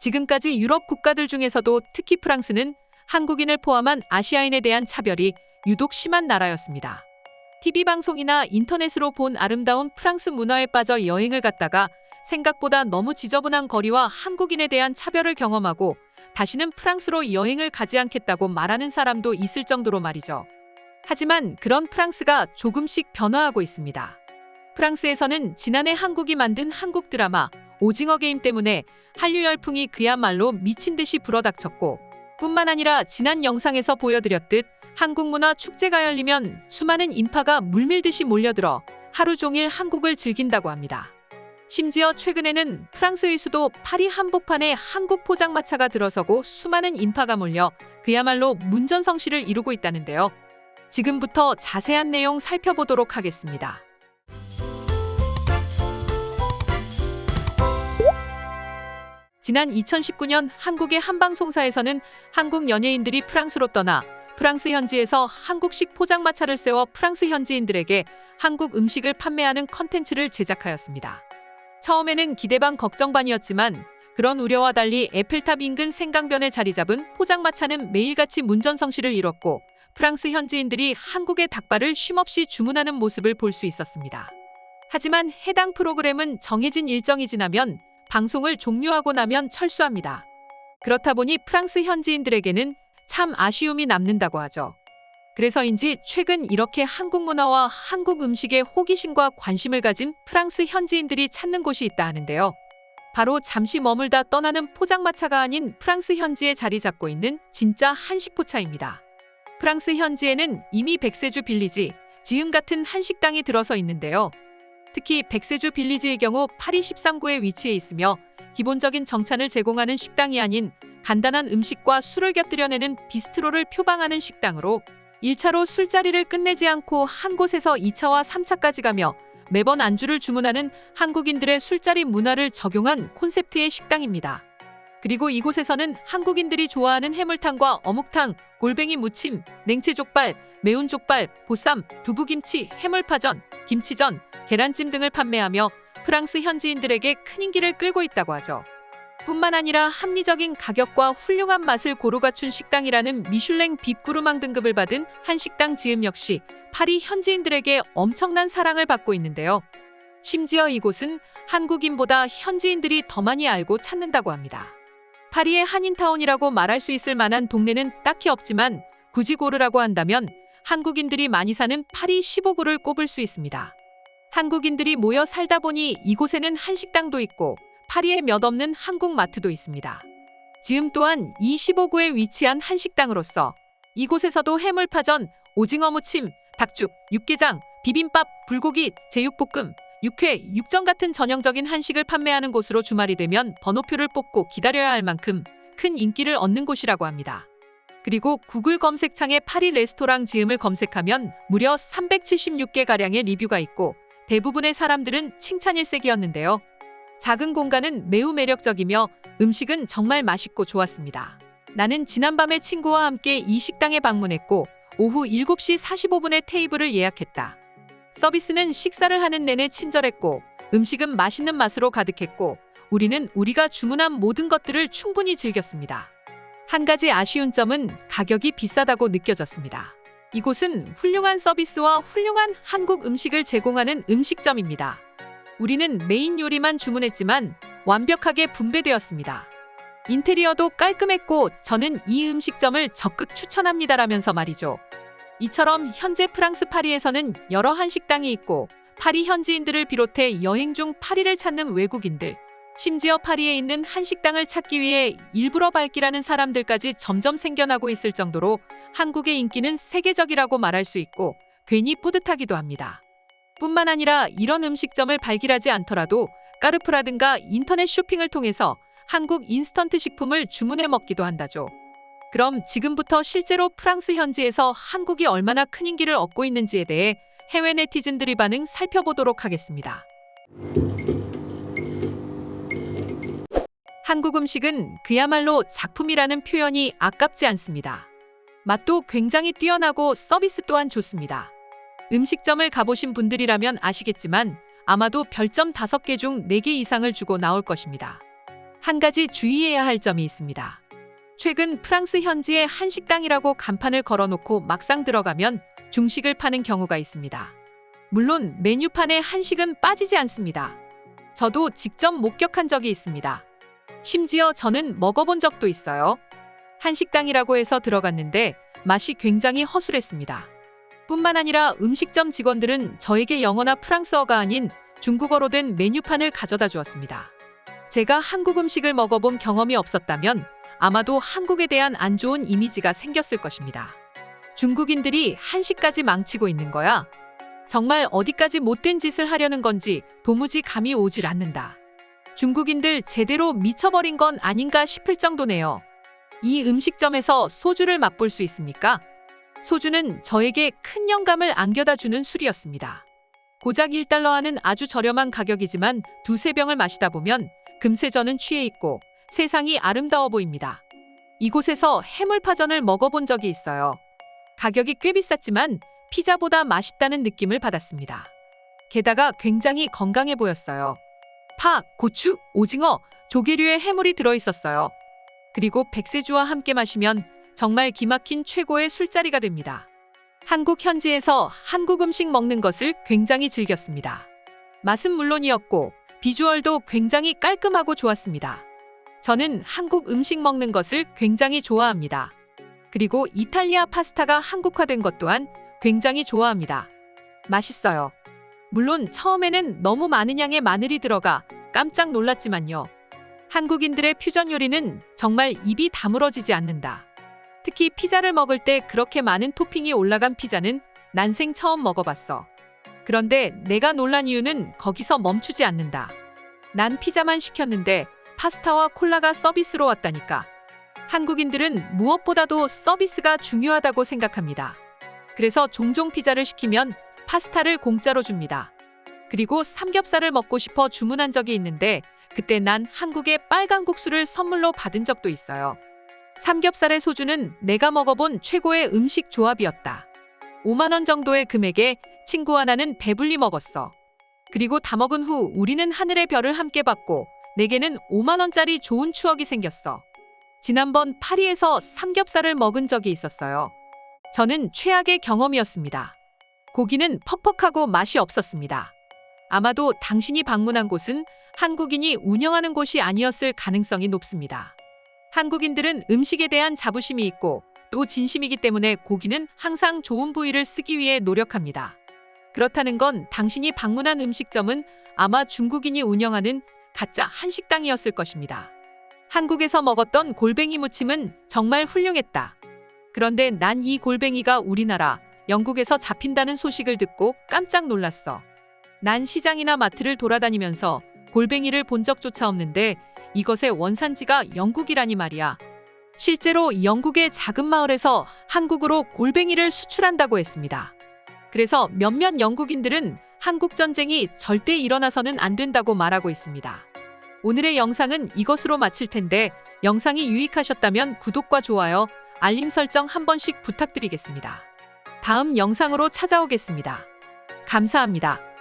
지금까지 유럽 국가들 중에서도 특히 프랑스는 한국인을 포함한 아시아인에 대한 차별이 유독 심한 나라였습니다. TV방송이나 인터넷으로 본 아름다운 프랑스 문화에 빠져 여행을 갔다가 생각보다 너무 지저분한 거리와 한국인에 대한 차별을 경험하고 다시는 프랑스로 여행을 가지 않겠다고 말하는 사람도 있을 정도로 말이죠. 하지만 그런 프랑스가 조금씩 변화하고 있습니다. 프랑스에서는 지난해 한국이 만든 한국 드라마 오징어 게임 때문에 한류 열풍이 그야말로 미친 듯이 불어닥쳤고, 뿐만 아니라 지난 영상에서 보여드렸듯 한국 문화 축제가 열리면 수많은 인파가 물밀듯이 몰려들어 하루 종일 한국을 즐긴다고 합니다. 심지어 최근에는 프랑스의 수도 파리 한복판에 한국 포장마차가 들어서고 수많은 인파가 몰려 그야말로 문전성시를 이루고 있다는데요. 지금부터 자세한 내용 살펴보도록 하겠습니다. 지난 2019년 한국의 한 방송사에서는 한국 연예인들이 프랑스로 떠나 프랑스 현지에서 한국식 포장마차를 세워 프랑스 현지인들에게 한국 음식을 판매하는 컨텐츠를 제작하였습니다. 처음에는 기대 반 걱정 반이었지만 그런 우려와 달리 에펠탑 인근 생강변에 자리 잡은 포장마차는 매일같이 문전성시를 이뤘고, 프랑스 현지인들이 한국의 닭발을 쉼없이 주문하는 모습을 볼 수 있었습니다. 하지만 해당 프로그램은 정해진 일정이 지나면 방송을 종료하고 나면 철수합니다. 그렇다 보니 프랑스 현지인들에게는 참 아쉬움이 남는다고 하죠. 그래서인지 최근 이렇게 한국 문화와 한국 음식에 호기심과 관심을 가진 프랑스 현지인들이 찾는 곳이 있다 하는데요. 바로 잠시 머물다 떠나는 포장마차가 아닌 프랑스 현지에 자리 잡고 있는 진짜 한식포차입니다. 프랑스 현지에는 이미 백세주 빌리지, 지음 같은 한식당이 들어서 있는데요. 특히 백세주 빌리지의 경우 파리 13구에 위치해 있으며 기본적인 정찬을 제공하는 식당이 아닌 간단한 음식과 술을 곁들여내는 비스트로를 표방하는 식당으로 1차로 술자리를 끝내지 않고 한 곳에서 2차와 3차까지 가며 매번 안주를 주문하는 한국인들의 술자리 문화를 적용한 콘셉트의 식당입니다. 그리고 이곳에서는 한국인들이 좋아하는 해물탕과 어묵탕, 골뱅이 무침, 냉채족발, 매운 족발, 보쌈, 두부김치, 해물파전, 김치전, 계란찜 등을 판매하며 프랑스 현지인들에게 큰 인기를 끌고 있다고 하죠. 뿐만 아니라 합리적인 가격과 훌륭한 맛을 고루 갖춘 식당이라는 미슐랭 빕구르망 등급을 받은 한식당 지음 역시 파리 현지인들에게 엄청난 사랑을 받고 있는데요. 심지어 이곳은 한국인보다 현지인들이 더 많이 알고 찾는다고 합니다. 파리의 한인타운이라고 말할 수 있을 만한 동네는 딱히 없지만 굳이 고르라고 한다면 한국인들이 많이 사는 파리 15구를 꼽을 수 있습니다. 한국인들이 모여 살다 보니 이곳에는 한식당도 있고 파리에 몇 없는 한국 마트도 있습니다. 지금 또한 이 15구에 위치한 한식당으로서 이곳에서도 해물파전, 오징어 무침, 닭죽, 육개장, 비빔밥, 불고기, 제육볶음, 육회, 육전 같은 전형적인 한식을 판매하는 곳으로 주말이 되면 번호표를 뽑고 기다려야 할 만큼 큰 인기를 얻는 곳이라고 합니다. 그리고 구글 검색창에 파리 레스토랑 지음을 검색하면 무려 376개가량의 리뷰가 있고 대부분의 사람들은 칭찬일색이었는데요. 작은 공간은 매우 매력적이며 음식은 정말 맛있고 좋았습니다. 나는 지난밤에 친구와 함께 이 식당에 방문했고 오후 7시 45분에 테이블을 예약했다. 서비스는 식사를 하는 내내 친절했고 음식은 맛있는 맛으로 가득했고 우리는 우리가 주문한 모든 것들을 충분히 즐겼습니다. 한 가지 아쉬운 점은 가격이 비싸다고 느껴졌습니다. 이곳은 훌륭한 서비스와 훌륭한 한국 음식을 제공하는 음식점입니다. 우리는 메인 요리만 주문했지만 완벽하게 분배되었습니다. 인테리어도 깔끔했고 저는 이 음식점을 적극 추천합니다라면서 말이죠. 이처럼 현재 프랑스 파리에서는 여러 한식당이 있고 파리 현지인들을 비롯해 여행 중 파리를 찾는 외국인들, 심지어 파리에 있는 한식당을 찾기 위해 일부러 발길하는 사람들까지 점점 생겨나고 있을 정도로 한국의 인기는 세계적이라고 말할 수 있고 괜히 뿌듯하기도 합니다. 뿐만 아니라 이런 음식점을 발길하지 않더라도 까르푸라든가 인터넷 쇼핑을 통해서 한국 인스턴트 식품을 주문해 먹기도 한다죠. 그럼 지금부터 실제로 프랑스 현지에서 한국이 얼마나 큰 인기를 얻고 있는지에 대해 해외 네티즌들의 반응 살펴보도록 하겠습니다. 한국 음식은 그야말로 작품이라는 표현이 아깝지 않습니다. 맛도 굉장히 뛰어나고 서비스 또한 좋습니다. 음식점을 가보신 분들이라면 아시겠지만 아마도 별점 5개 중 4개 이상을 주고 나올 것입니다. 한 가지 주의해야 할 점이 있습니다. 최근 프랑스 현지의 한식당이라고 간판을 걸어놓고 막상 들어가면 중식을 파는 경우가 있습니다. 물론 메뉴판에 한식은 빠지지 않습니다. 저도 직접 목격한 적이 있습니다. 심지어 저는 먹어본 적도 있어요. 한식당이라고 해서 들어갔는데 맛이 굉장히 허술했습니다. 뿐만 아니라 음식점 직원들은 저에게 영어나 프랑스어가 아닌 중국어로 된 메뉴판을 가져다 주었습니다. 제가 한국 음식을 먹어본 경험이 없었다면 아마도 한국에 대한 안 좋은 이미지가 생겼을 것입니다. 중국인들이 한식까지 망치고 있는 거야? 정말 어디까지 못된 짓을 하려는 건지 도무지 감이 오질 않는다. 중국인들 제대로 미쳐버린 건 아닌가 싶을 정도네요. 이 음식점에서 소주를 맛볼 수 있습니까? 소주는 저에게 큰 영감을 안겨다 주는 술이었습니다. 고작 1달러 하는 아주 저렴한 가격이지만 두세 병을 마시다 보면 금세 저는 취해 있고 세상이 아름다워 보입니다. 이곳에서 해물파전을 먹어본 적이 있어요. 가격이 꽤 비쌌지만 피자보다 맛있다는 느낌을 받았습니다. 게다가 굉장히 건강해 보였어요. 파, 고추, 오징어, 조개류의 해물이 들어있었어요. 그리고 백세주와 함께 마시면 정말 기막힌 최고의 술자리가 됩니다. 한국 현지에서 한국 음식 먹는 것을 굉장히 즐겼습니다. 맛은 물론이었고 비주얼도 굉장히 깔끔하고 좋았습니다. 저는 한국 음식 먹는 것을 굉장히 좋아합니다. 그리고 이탈리아 파스타가 한국화된 것 또한 굉장히 좋아합니다. 맛있어요. 물론 처음에는 너무 많은 양의 마늘이 들어가 깜짝 놀랐지만요. 한국인들의 퓨전 요리는 정말 입이 다물어지지 않는다. 특히 피자를 먹을 때 그렇게 많은 토핑이 올라간 피자는 난생 처음 먹어봤어. 그런데 내가 놀란 이유는 거기서 멈추지 않는다. 난 피자만 시켰는데 파스타와 콜라가 서비스로 왔다니까. 한국인들은 무엇보다도 서비스가 중요하다고 생각합니다. 그래서 종종 피자를 시키면 파스타를 공짜로 줍니다. 그리고 삼겹살을 먹고 싶어 주문한 적이 있는데 그때 난 한국의 빨간 국수를 선물로 받은 적도 있어요. 삼겹살의 소주는 내가 먹어본 최고의 음식 조합이었다. 5만 원 정도의 금액에 친구 하나는 배불리 먹었어. 그리고 다 먹은 후 우리는 하늘의 별을 함께 봤고 내게는 5만 원짜리 좋은 추억이 생겼어. 지난번 파리에서 삼겹살을 먹은 적이 있었어요. 저는 최악의 경험이었습니다. 고기는 퍽퍽하고 맛이 없었습니다. 아마도 당신이 방문한 곳은 한국인이 운영하는 곳이 아니었을 가능성이 높습니다. 한국인들은 음식에 대한 자부심이 있고 또 진심이기 때문에 고기는 항상 좋은 부위를 쓰기 위해 노력합니다. 그렇다는 건 당신이 방문한 음식점은 아마 중국인이 운영하는 가짜 한식당이었을 것입니다. 한국에서 먹었던 골뱅이 무침은 정말 훌륭했다. 그런데 난 이 골뱅이가 우리나라 영국에서 잡힌다는 소식을 듣고 깜짝 놀랐어. 난 시장이나 마트를 돌아다니면서 골뱅이를 본 적조차 없는데 이것의 원산지가 영국이라니 말이야. 실제로 영국의 작은 마을에서 한국으로 골뱅이를 수출한다고 했습니다. 그래서 몇몇 영국인들은 한국 전쟁이 절대 일어나서는 안 된다고 말하고 있습니다. 오늘의 영상은 이것으로 마칠 텐데 영상이 유익하셨다면 구독과 좋아요, 알림 설정 한 번씩 부탁드리겠습니다. 다음 영상으로 찾아오겠습니다. 감사합니다.